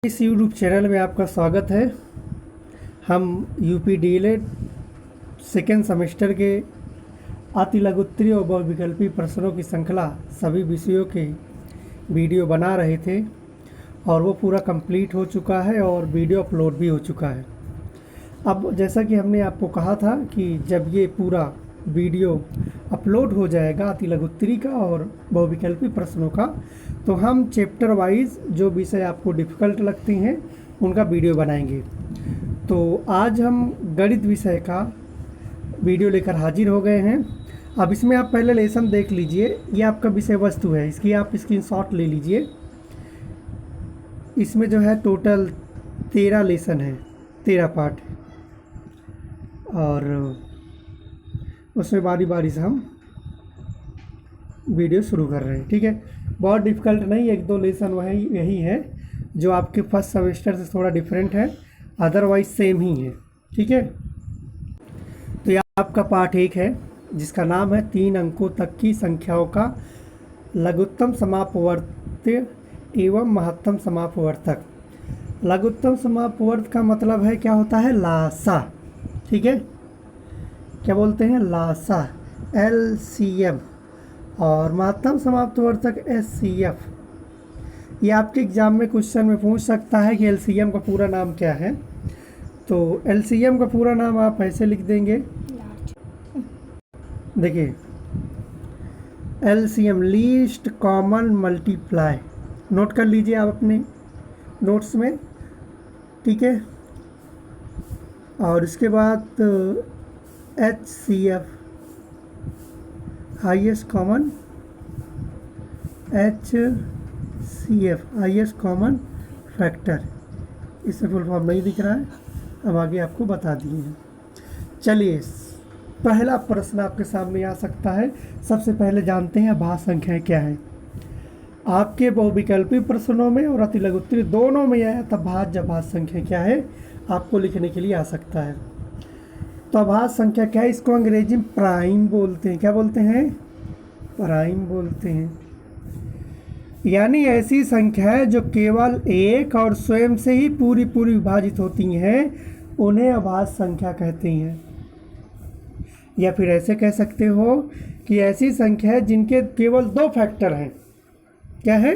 इस YouTube channel में आपका स्वागत है। हम यूपी डीएलएड सेकेंड सेमेस्टर के अति लघुत्तरीय और बहुविकल्पी प्रश्नों की श्रृंखला सभी विषयों के वीडियो बना रहे थे और वो पूरा कंप्लीट हो चुका है और वीडियो अपलोड भी हो चुका है। अब जैसा कि हमने आपको कहा था कि जब ये पूरा वीडियो अपलोड हो जाएगा अति लघुत्तरी का और बहुविकल्पी प्रश्नों का, तो हम चैप्टर वाइज जो विषय आपको डिफ़िकल्ट लगते हैं उनका वीडियो बनाएंगे। तो आज हम गणित विषय का वीडियो लेकर हाजिर हो गए हैं। अब इसमें आप पहले लेसन देख लीजिए। ये आपका विषय वस्तु है, इसकी आप स्क्रीनशॉट ले लीजिए। इसमें जो है टोटल 13 लेसन है, 13 पार्ट है और उसमें बारी बारी से हम वीडियो शुरू कर रहे हैं। ठीक है, बहुत डिफ़िकल्ट नहीं, एक दो लेसन वही यही है जो आपके फर्स्ट सेमेस्टर से थोड़ा डिफरेंट है, अदरवाइज सेम ही है। ठीक है, तो ये आपका पार्ट 1 है जिसका नाम है 3 अंकों तक की संख्याओं का लघुत्तम समापवर्त्य एवं महत्तम समापवर्तक। लघुत्तम समापवर्त का मतलब है क्या होता है, लासा। ठीक है, क्या बोलते हैं, लासा, LCM। और महत्तम समाप्तवर्तक SCF। ये आपके एग्ज़ाम में क्वेश्चन में पूछ सकता है कि LCM का पूरा नाम क्या है। तो LCM का पूरा नाम आप ऐसे लिख देंगे, देखिए LCM least common multiply, note कर लीजिए आप अपने नोट्स में। ठीक है, और इसके बाद HCF highest common, HCF highest common factor. इससे फुल फॉर्म नहीं दिख रहा है, अब आगे आपको बता दिए हैं। चलिए, पहला प्रश्न आपके सामने आ सकता है। सबसे पहले जानते हैं अभाज्य संख्याएं क्या है। आपके बहुविकल्पी प्रश्नों में और अति लघुत्तरी दोनों में आया तब अभाज्य संख्या क्या है आपको लिखने के लिए आ सकता है। तो अभाज्य संख्या क्या है, इसको अंग्रेजी में प्राइम बोलते हैं। क्या बोलते हैं, प्राइम बोलते हैं। यानी ऐसी संख्या है जो केवल एक और स्वयं से ही पूरी विभाजित होती हैं, उन्हें अभाज्य संख्या कहते हैं। या फिर ऐसे कह सकते हो कि ऐसी संख्या है जिनके केवल 2 फैक्टर हैं। क्या है,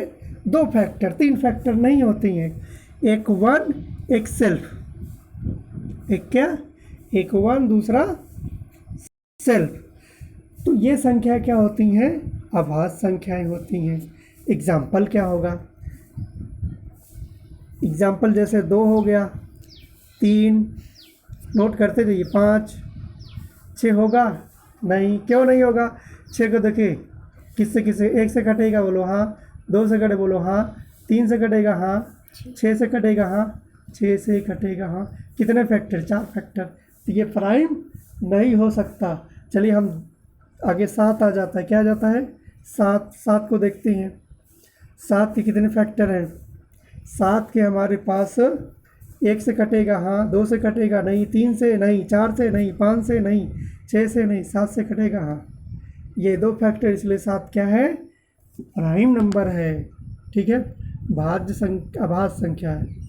2 फैक्टर, 3 फैक्टर नहीं होती हैं। एक 1 एक सेल्फ, एक क्या, एक 1 दूसरा सेल्फ। तो ये संख्या क्या होती हैं, अभाज्य संख्याएं होती हैं। एग्जाम्पल क्या होगा, एग्जाम्पल जैसे 2 हो गया, 3 नोट करते जाइए, 5, 6 होगा नहीं, क्यों नहीं होगा, 6 को देखिए किससे किससे, 1 से कटेगा बोलो हाँ, 2 से कटे बोलो हाँ, 3 से कटेगा हाँ, 6 से कटेगा हाँ, 6 से कटेगा हाँ। कितने फैक्टर, 4 फैक्टर। तो ये प्राइम नहीं हो सकता। चलिए हम आगे 7 आ जाता है, क्या आ जाता है, 7 को देखते हैं। 7 के कितने फैक्टर हैं, 7 के हमारे पास 1 से कटेगा हाँ, 2 से कटेगा नहीं, 3 से नहीं, 4 से नहीं, 5 से नहीं, 6 से नहीं, 7 से कटेगा हाँ। ये 2 फैक्टर, इसलिए 7 क्या है, प्राइम नंबर है। ठीक है, अभाज्य संख्या है।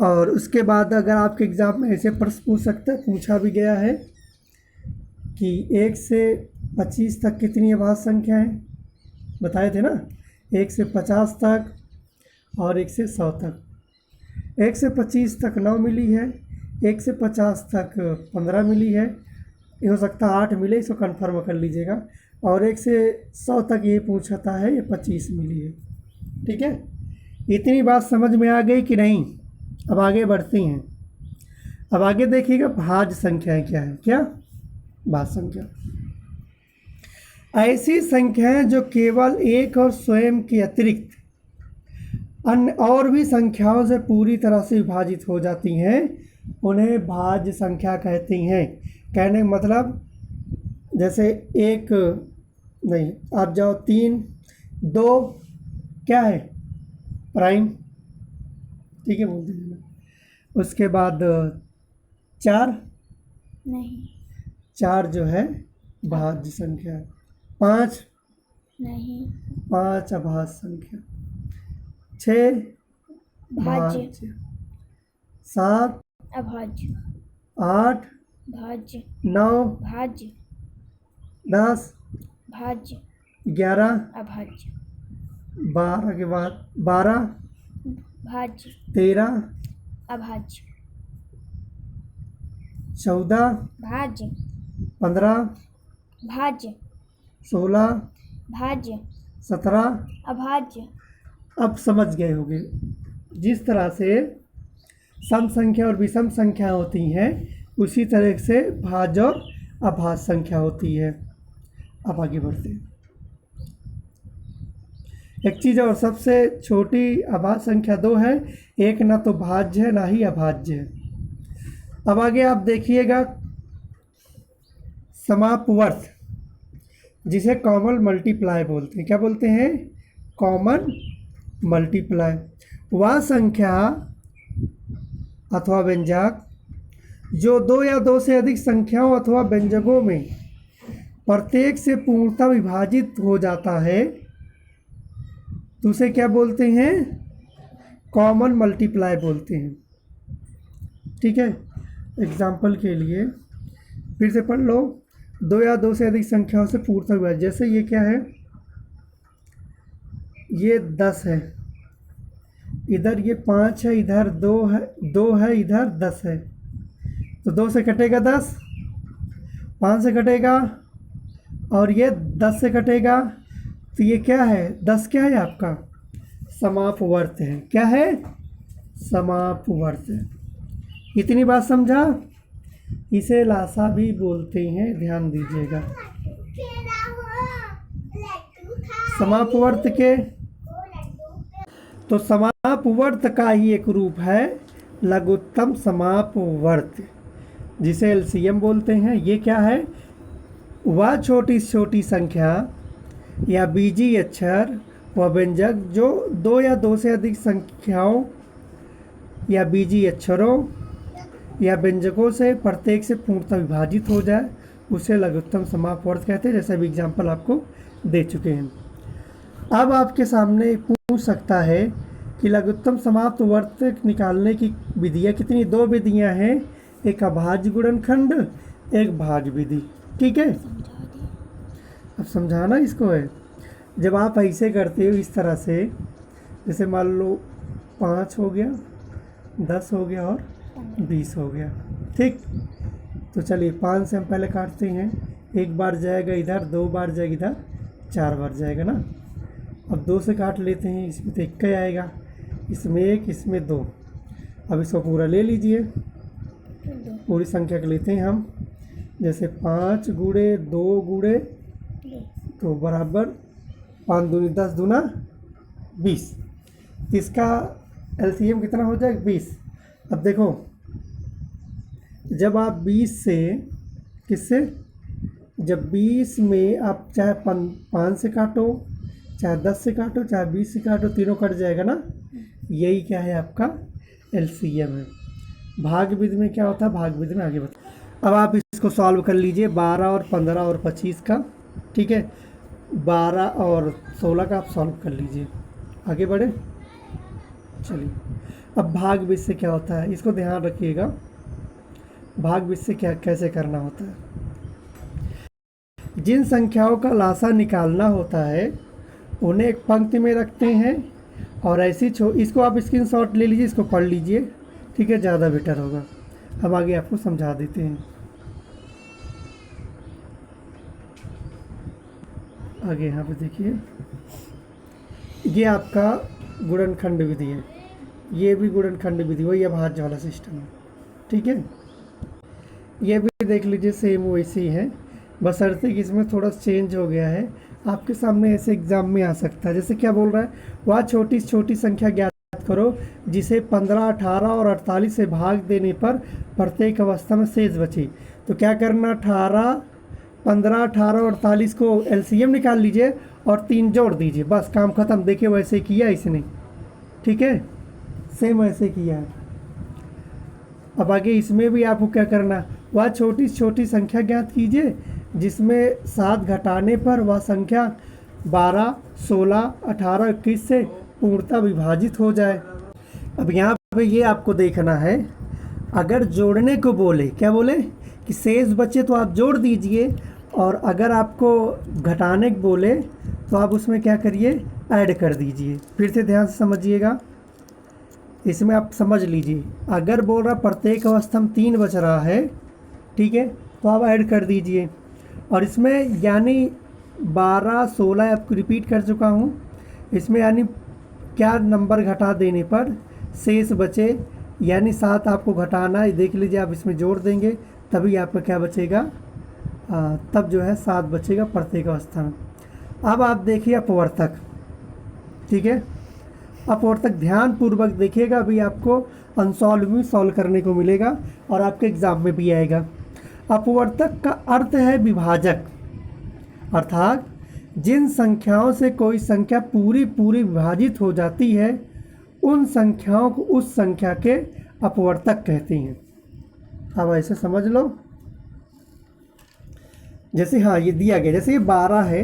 और उसके बाद अगर आपके एग्ज़ाम में ऐसे प्रश्न पूछ सकते हैं, पूछा भी गया है कि 1 से 25 तक कितनी अभाज्य संख्या है, बताए थे ना, 1 से 50 तक और 1 से 100 तक। 1 से 25 तक 9 मिली है, 1 से 50 तक 15 मिली है, ये हो सकता है 8 मिले, इसको कंफर्म कर लीजिएगा। और 1 से 100 तक ये पूछता है, ये 25 मिली है। ठीक है, इतनी बात समझ में आ गई कि नहीं। अब आगे बढ़ते हैं। अब आगे देखिएगा भाज्य संख्याएं क्या है, क्या भाज्य संख्या, ऐसी संख्याएं जो केवल एक और स्वयं के अतिरिक्त अन्य और भी संख्याओं से पूरी तरह से विभाजित हो जाती हैं, उन्हें भाज्य संख्या कहते हैं। कहने का मतलब, जैसे एक नहीं, आप जाओ 3, 2 क्या है, प्राइम। ठीक है, बोल दीजिए। उसके बाद 4 नहीं, 4 जो है भाज्य संख्या है। 5 नहीं, 5 अभाज्य संख्या। 6 भाज्य। 7, अभाज्य। 8, भाज्य। 9, भाज्य। 10, भाज्य। 11, अभाज्य। 12 के बाद 12, भाज्य। 13, अभाज्य। 14, भाज्य। 15, भाज्य। 16, भाज्य। 17। अभाज्य। अब समझ गए होंगे जिस तरह से सम संख्या और विषम संख्या होती हैं उसी तरह से भाज्य और अभाज्य संख्या होती है। अब आगे बढ़ते हैं। एक चीज़ और, सबसे छोटी अभाज्य संख्या 2 है, एक ना तो भाज्य है ना ही अभाज्य है। अब आगे आप देखिएगा समापवर्त, जिसे कॉमन मल्टीप्लाई बोलते हैं। क्या बोलते हैं? Common multiply. वह संख्या अथवा व्यंजक जो 2 या 2 से अधिक संख्याओं अथवा व्यंजकों में प्रत्येक से पूर्णतः विभाजित हो जाता है तो उसे क्या बोलते हैं? कॉमन मल्टीप्लाई बोलते हैं। ठीक है, एग्जाम्पल के लिए फिर से पढ़ लो। 2 या 2 से अधिक संख्याओं से पूर्णतः विभाजित, जैसे ये क्या है, ये 10 है, इधर ये 5 है, इधर 2 है, इधर 10 है, तो 2 से कटेगा 10, 5 से कटेगा और ये 10 से कटेगा, तो ये क्या है? 10 क्या है आपका? समापवर्त है। क्या है? समापवर्त है। इतनी बात समझा? इसे लासा भी बोलते हैं, ध्यान दीजिएगा। समापवर्त के तो समापवर्त का ही एक रूप है लघुत्तम समापवर्त, जिसे एलसीएम बोलते हैं। ये क्या है? वह छोटी से छोटी संख्या या बीजीय अक्षर व व्यंजक जो 2 या 2 से अधिक संख्याओं या बीजीय अक्षरों या व्यंजकों से प्रत्येक से पूर्णतः विभाजित हो जाए उसे लघुत्तम समापवर्त कहते हैं। जैसे अभी एग्जाम्पल आपको दे चुके हैं। अब आपके सामने पूछ सकता है कि लघुत्तम समापवर्त निकालने की विधियाँ कितनी? 2 विधियाँ हैं, एक अभाज्य गुणनखंड, एक भाज्य विधि। ठीक है, अब समझाना इसको है। जब आप ऐसे करते हो इस तरह से, जैसे मान लो 5 हो गया, 10 हो गया और 20 हो गया। ठीक, तो चलिए 5 से हम पहले काटते हैं। 1 बार जाएगा इधर, 2 बार जाएगा इधर, 4 बार जाएगा ना। अब 2 से काट लेते हैं, इसमें तो 1 आएगा, इसमें 1, इसमें 2। अब इसको पूरा ले लीजिए, पूरी संख्या को लेते हैं हम। जैसे 5 गुणे 2 गुणे तो बराबर 5 दूनी 10 दूना 20। इसका एलसीएम कितना हो जाएगा? 20। अब देखो, जब आप 20 से किससे, जब 20 में आप चाहे 5 से काटो, चाहे 10 से काटो, चाहे 20 से काटो, तीनों कट जाएगा ना। यही क्या है? आपका एलसीएम है। भाग विधि में क्या होता है? भाग विधि में आगे बता। अब आप इसको सॉल्व कर लीजिए, 12 और 15 और 25 का। ठीक है, 12 और 16 का आप सॉल्व कर लीजिए। आगे बढ़े, चलिए। अब भाग विधि से क्या होता है, इसको ध्यान रखिएगा। भाग विधि से क्या कैसे करना होता है? जिन संख्याओं का लासा निकालना होता है उन्हें एक पंक्ति में रखते हैं और ऐसी इसको आप स्क्रीनशॉट ले लीजिए, इसको पढ़ लीजिए। ठीक है, ज़्यादा बेटर होगा। हम आगे आपको समझा देते हैं। आगे यहाँ पे देखिए, ये आपका गुणनखंड विधि है, ये भी गुणनखंड विधि, वही अभाज्य वाला सिस्टम है। ठीक है, ये भी देख लीजिए, सेम वैसी है, बशर्ते कि इसमें थोड़ा चेंज हो गया है। आपके सामने ऐसे एग्जाम में आ सकता है। जैसे क्या बोल रहा है, वह छोटी से छोटी संख्या ज्ञात करो जिसे 15, 18 और 48 से भाग देने पर प्रत्येक अवस्था में शेष बची। तो क्या करना, 15, 18 और 48 को एलसीएम निकाल लीजिए और 3 जोड़ दीजिए, बस काम खत्म। देखिए वैसे किया इसने। ठीक है, सेम वैसे किया है। अब आगे इसमें भी आपको क्या करना, वह छोटी से छोटी संख्या ज्ञात कीजिए जिसमें 7 घटाने पर वह संख्या 12, 16, 18, 21 से पूर्णतः विभाजित हो जाए। अब यहाँ पे ये आपको देखना है, अगर जोड़ने को बोले, क्या बोले कि शेष बचे तो आप जोड़ दीजिए, और अगर आपको घटाने को बोले तो आप उसमें क्या करिए, ऐड कर दीजिए। फिर से ध्यान से समझिएगा, इसमें आप समझ लीजिए, अगर बोल रहा प्रत्येक अवस्था में 3 बच रहा है, ठीक है, तो आप ऐड कर दीजिए। और इसमें यानी 12, 16 आपको रिपीट कर चुका हूँ, इसमें यानी क्या नंबर घटा देने पर शेष बचे, यानी 7 आपको घटाना है, देख लीजिए आप इसमें जोड़ देंगे तभी आपका क्या बचेगा, तब जो है 7 बचेगा प्रत्येक अवस्था में। अब आप देखिए अपवर्तक, ठीक है, अपवर्तक ध्यान पूर्वक देखिएगा, अभी आपको अनसॉल्व में सॉल्व करने को मिलेगा और आपके एग्जाम में भी आएगा। अपवर्तक का अर्थ है विभाजक, अर्थात जिन संख्याओं से कोई संख्या पूरी विभाजित हो जाती है उन संख्याओं को उस संख्या के अपवर्तक कहते हैं। अब ऐसे समझ लो, जैसे हाँ ये दिया गया, जैसे ये 12 है,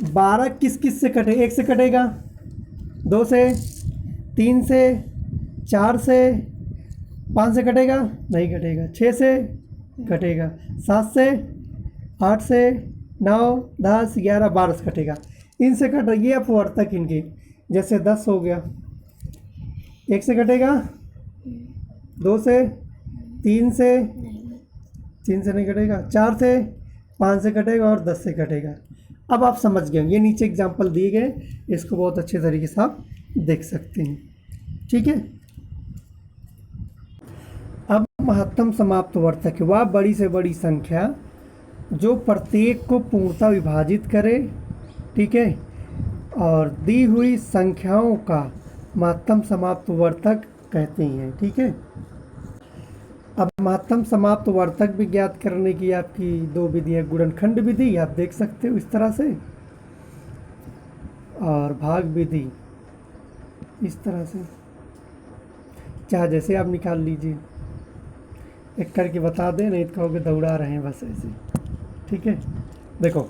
12 किस किस से कटे, 1 से कटेगा, 2 से, 3 से, 4 से, 5 से कटेगा, नहीं कटेगा, 6 से कटेगा, 7 से, 8 से, 9, 10, 11, 12 से कटेगा, इनसे कट रही है अपवर्तक इनके। जैसे 10 हो गया, 1 से कटेगा, 2 से, 3 से, 3 से नहीं कटेगा, 4 से, 5 से कटेगा और 10 से कटेगा। अब आप समझ गए, ये नीचे एग्जाम्पल दिए गए, इसको बहुत अच्छे तरीके से आप देख सकते हैं, ठीक है। अब महत्तम समाप्त वर्तक, वह बड़ी से बड़ी संख्या जो प्रत्येक को पूर्णतः विभाजित करे, ठीक है, और दी हुई संख्याओं का महत्तम समाप्त वर्तक कहते हैं, ठीक है। अब महत्तम समाप्त वर्तक भी ज्ञात करने की आपकी 2 विधियाँ, गुणनखंड विधि आप देख सकते हो इस तरह से, और भाग विधि इस तरह से, चाहे जैसे आप निकाल लीजिए, एक करके बता दें, नहीं तो कहोगे दौड़ा रहे हैं बस ऐसे, ठीक है। देखो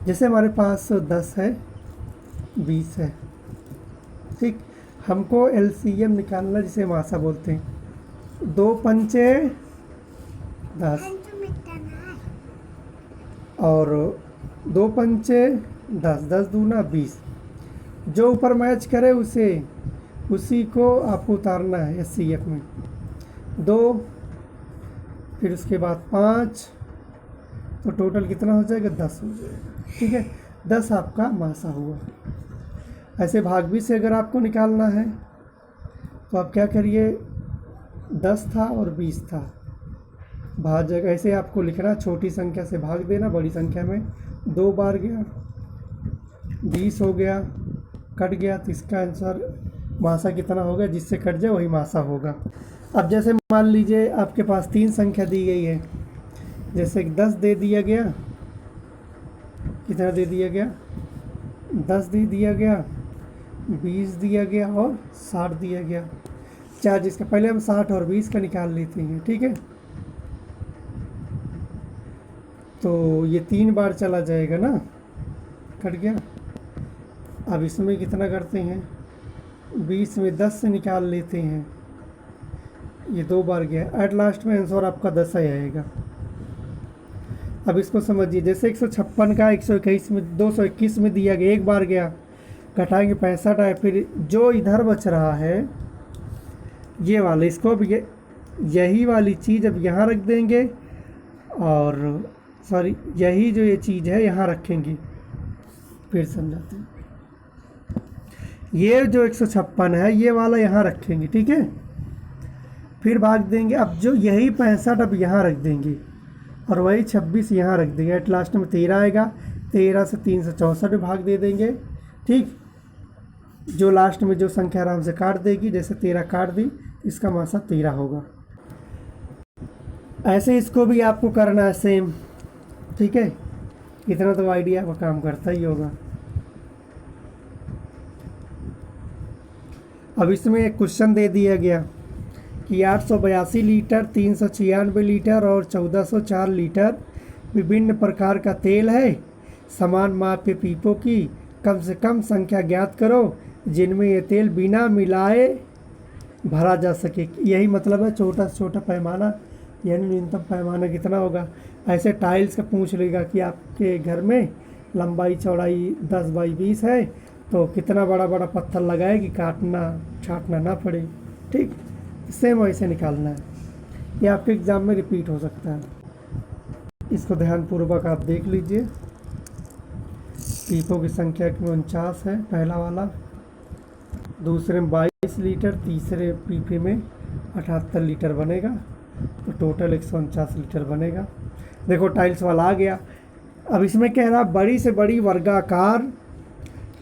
जैसे हमारे पास 10 है, 20 है, ठीक, हमको एलसीएम निकालना, जिसे हम आशा बोलते हैं, 2 पंचे 10 और 2 पंचे 10, 10 दूना 20, जो ऊपर मैच करे उसी को आपको उतारना है एचसीएफ में। 2, फिर उसके बाद 5, तो टोटल कितना हो जाएगा, 10 हो जाएगा, ठीक है। 10 आपका मासा हुआ। ऐसे भाग भी से अगर आपको निकालना है तो आप क्या करिए, 10 था और 20 था, भाजक ऐसे आपको लिखना, छोटी संख्या से भाग देना, बड़ी संख्या में 2 बार गया, 20 हो गया, कट गया, तो इसका आंसर मासा कितना होगा, जिससे कट जाए वही मासा होगा। अब जैसे मान लीजिए आपके पास 3 संख्या दी गई है, जैसे 10 दे दिया गया, कितना दे दिया गया, 10 दे दिया गया, 20 दिया गया और 60 दिया गया। चार, जिसका पहले हम 60 और 20 का निकाल लेते हैं, ठीक है। तो ये 3 बार चला जाएगा ना, कट गया। अब इसमें कितना करते हैं, 20 में 10 से निकाल लेते हैं, ये 2 बार गया, एट लास्ट में आंसर आपका 10 ही आएगा। अब इसको समझिए, जैसे 156 का 121 में 221 में दिया गया, 1 बार गया, घटाएंगे 65 आए, फिर जो इधर बच रहा है ये वाला, इसको अब यही वाली चीज़ अब यहाँ रख देंगे, और सॉरी यही जो ये चीज़ है यहाँ रखेंगे। फिर समझाते हैं, ये जो 156 है ये वाला यहाँ रखेंगे, ठीक है। फिर भाग देंगे, अब जो यही 65 अब यहाँ रख देंगे और वही 26 यहाँ रख देंगे, एट लास्ट में 13 आएगा, 13 से 364 भाग दे देंगे, ठीक। जो लास्ट में जो संख्या आराम से काट देगी, जैसे 13 काट दी, इसका मासा 13 होगा। ऐसे इसको भी आपको करना है सेम, ठीक है। इतना तो आइडिया का काम करता ही होगा। अब इसमें एक क्वेश्चन दे दिया गया कि 882 लीटर, 396 लीटर और 1404 लीटर विभिन्न प्रकार का तेल है, समान माप के पीपों की कम से कम संख्या ज्ञात करो जिनमें ये तेल बिना मिलाए भरा जा सके। यही मतलब है छोटा से छोटा पैमाना यानी न्यूनतम पैमाना कितना होगा। ऐसे टाइल्स का पूछ लेगा कि आपके घर में लंबाई चौड़ाई 10 बाई 20 है तो कितना बड़ा बड़ा पत्थर लगाए कि काटना छाटना ना पड़े। ठीक, सेम वैसे निकालना है। ये आपके एग्ज़ाम में रिपीट हो सकता है। इसको ध्यानपूर्वक आप देख लीजिए। पीपों की संख्या में 49 है पहला वाला, दूसरे में 22 लीटर, तीसरे पीपे में 78 लीटर बनेगा, तो टोटल 149 लीटर बनेगा। देखो टाइल्स वाला आ गया। अब इसमें कह रहा बड़ी से बड़ी वर्गाकार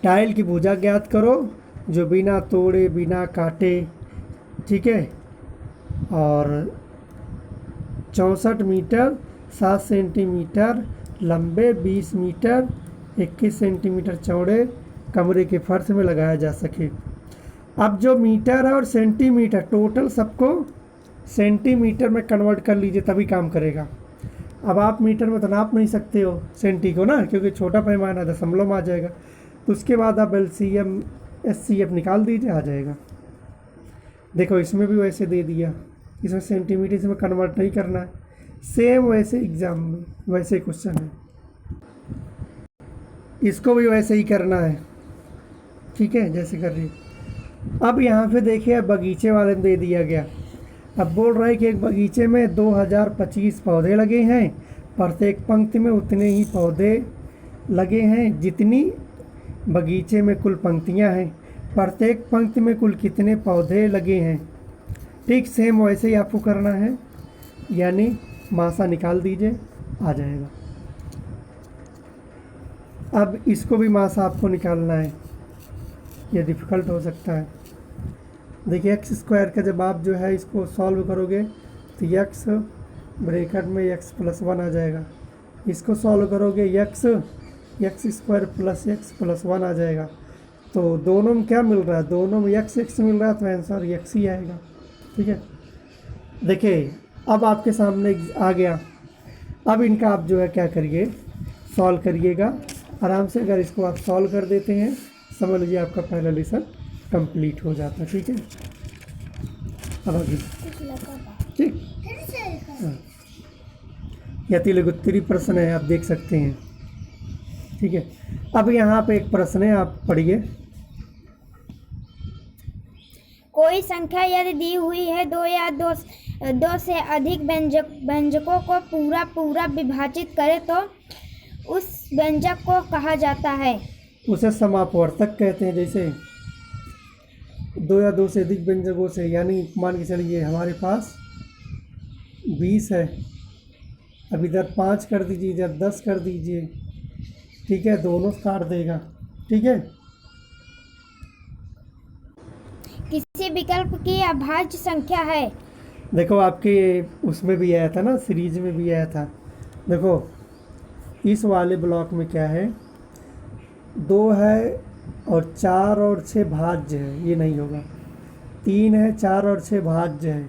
टाइल की भुजा ज्ञात करो जो बिना तोड़े बिना काटे, ठीक है, और 64 मीटर 7 सेंटीमीटर लंबे, 20 मीटर 21 सेंटीमीटर चौड़े कमरे के फर्श में लगाया जा सके। अब जो मीटर है और सेंटीमीटर टोटल सबको सेंटीमीटर में कन्वर्ट कर लीजिए तभी काम करेगा। अब आप मीटर में तो नाप नहीं सकते हो सेंटी को ना, क्योंकि छोटा पैमाना दशमलव में आ जाएगा। तो उसके बाद आप LCM SCF निकाल दीजिए, आ जाएगा। देखो इसमें भी वैसे दे दिया, इसमें सेंटीमीटर इसमें कन्वर्ट नहीं करना है। सेम वैसे एग्ज़ाम में वैसे क्वेश्चन है, इसको भी वैसे ही करना है, ठीक है, जैसे कर रही। अब यहाँ पे देखिए बगीचे वाले में दे दिया गया। अब बोल रहा है कि एक बगीचे में 2025 पौधे लगे हैं, प्रत्येक पंक्ति में उतने ही पौधे लगे हैं जितनी बगीचे में कुल पंक्तियाँ हैं। प्रत्येक पंक्ति में कुल कितने पौधे लगे हैं। ठीक सेम वैसे ही आपको करना है, यानी मासा निकाल दीजिए, आ जाएगा। अब इसको भी मासा आपको निकालना है, ये डिफ़िकल्ट हो सकता है। देखिए एक्स स्क्वायर का जब आप जो है इसको सॉल्व करोगे तो एक्स ब्रैकेट में x+1 आ जाएगा। इसको सॉल्व करोगे एक्स स्क्वायर प्लस x+1 आ जाएगा। तो दोनों में क्या मिल रहा है, दोनों में x मिल रहा है, तो आंसर x ही आएगा। ठीक है, देखिए अब आपके सामने आ गया। अब इनका आप जो है क्या करिए, सॉल्व करिएगा आराम से। अगर इसको आप सॉल्व कर देते हैं समझ लीजिए आपका पहला लेसन कंप्लीट हो जाता है। ठीक है, अब आगे ठीक हाँ। या तिलगुत्तरी प्रश्न है, आप देख सकते हैं। ठीक है, अब यहाँ पे एक प्रश्न है, आप पढ़िए। कोई संख्या यदि दी हुई है दो या दो से अधिक व्यंजकों को पूरा विभाजित करे तो उस व्यंजक को कहा जाता है। उसे समापवर्तक कहते हैं। जैसे 2 या 2 से अधिक व्यंजकों से, यानी मान के चलिए हमारे पास 20 है, अब इधर 5 कर दीजिए, इधर 10 कर दीजिए, ठीक है, दोनों काट देगा। ठीक है, किसी विकल्प की अभाज्य संख्या है। देखो आपके उसमें भी आया था ना, सीरीज में भी आया था। देखो इस वाले ब्लॉक में क्या है, 2 है और 4 और 6 भाज्य है, ये नहीं होगा। 3 है, 4 और 6 भाज्य है,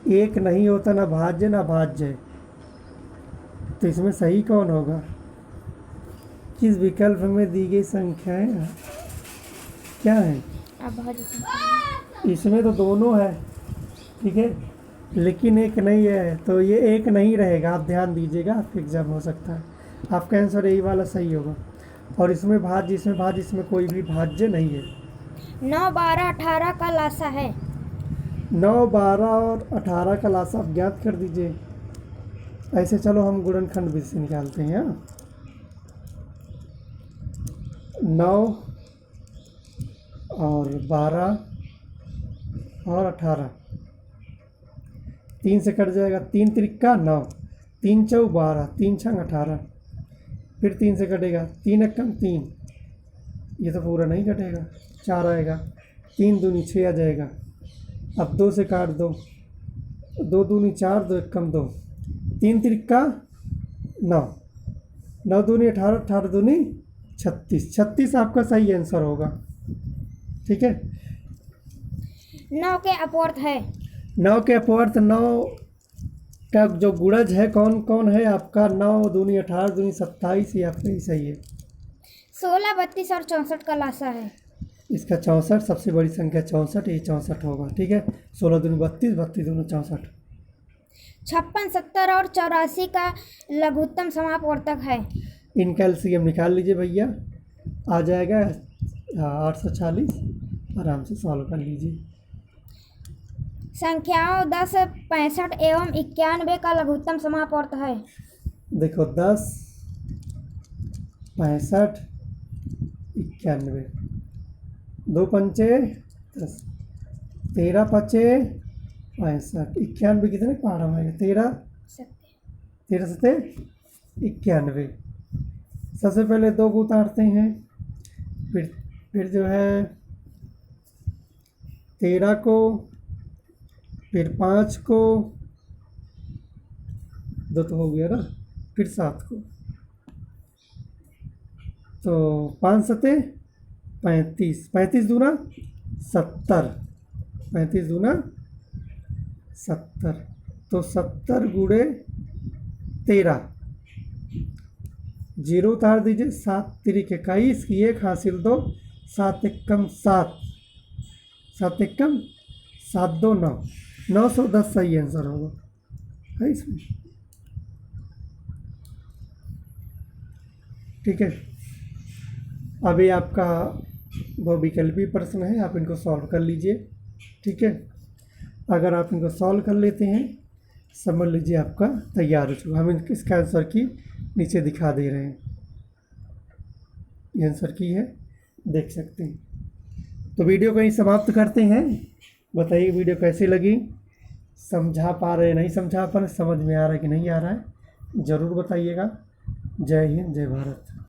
1 नहीं होता, ना भाज्य ना भाज्य है। तो इसमें सही कौन होगा, किस विकल्प में दी गई संख्याएं क्या है? अभाज्य संख्या। इसमें तो दोनों है, ठीक है, लेकिन एक नहीं है, तो ये एक नहीं रहेगा। आप ध्यान दीजिएगा, आपका एग्जाम हो सकता है, आपका आंसर यही वाला सही होगा। और इसमें भाज्य, इसमें कोई भी भाज्य नहीं है। 9, 12, 18 का लासा है। 9, 12 और 18 का लासा आप ज्ञात कर दीजिए। ऐसे चलो हम गुणनखंड विधि से निकालते हैं। 9 और 12 और 18, 3 से कट जाएगा, 3 त्रिका 9, 3 चौक 12, 3 छंग 18, फिर 3 से कटेगा, 3 एकम 3, ये तो पूरा नहीं कटेगा, 4 आएगा, 3 दूनी 6 आ जाएगा। अब 2 से काट दो, 2 दूनी 4, 2 एकम 2, 3 त्रिका 9, 9 दूनी 18, 18 दूनी 36, 36 आपका सही आंसर होगा। ठीक है, 9 के अपवर्त है। 9 के अपवर्त, 9 का जो गुणज है कौन कौन है आपका, 9 दूनी 18, दूनी 27, ये आपका ही सही है। 16, 32 और 64 का लासा है। इसका 64, सबसे बड़ी संख्या 64, ये 64 होगा। ठीक है, 16 दूनी 32, 32 दूनी 64। 56, 70 और 84 का लघुत्तम समापवर्तक है। इनका एलसीएम निकाल लीजिए भैया, आ जाएगा 840। आराम से सॉल्व कर लीजिए। संख्याओं 10, 65 एवं 91 का लघुत्तम समापवर्त है। देखो 10, 65, 91, 2 पंचे 10, 13 पचे 65, 91 कितने पहाड़ा में 13, 13 सते 91। सबसे पहले 2 को उतारते हैं, फिर जो है 13 को, फिर 5 को, 2 तो हो गया ना, फिर 7 को, तो 5 सते 35, 35 दूना 70, 35 दूना 70, तो 70 गुणे 13, 0 उतार दीजिए, 7 तिरिक 21 की 1 हासिल 2, 7 एकम 7, 7 एकम 7 2 9, 910 सही आंसर होगा है इसमें। ठीक है, अभी आपका वो विकल्पी प्रश्न है, आप इनको सॉल्व कर लीजिए। ठीक है, अगर आप इनको सॉल्व कर लेते हैं, समझ लीजिए आपका तैयार हो चुका। हम इसका आंसर की नीचे दिखा दे रहे हैं, ये आंसर की है, देख सकते हैं। तो वीडियो को यहीं समाप्त करते हैं। बताइए वीडियो कैसी लगी, समझा पा रहे नहीं समझा पा रहे, समझ में आ रहा है कि नहीं आ रहा है, ज़रूर बताइएगा। जय हिंद, जय भारत।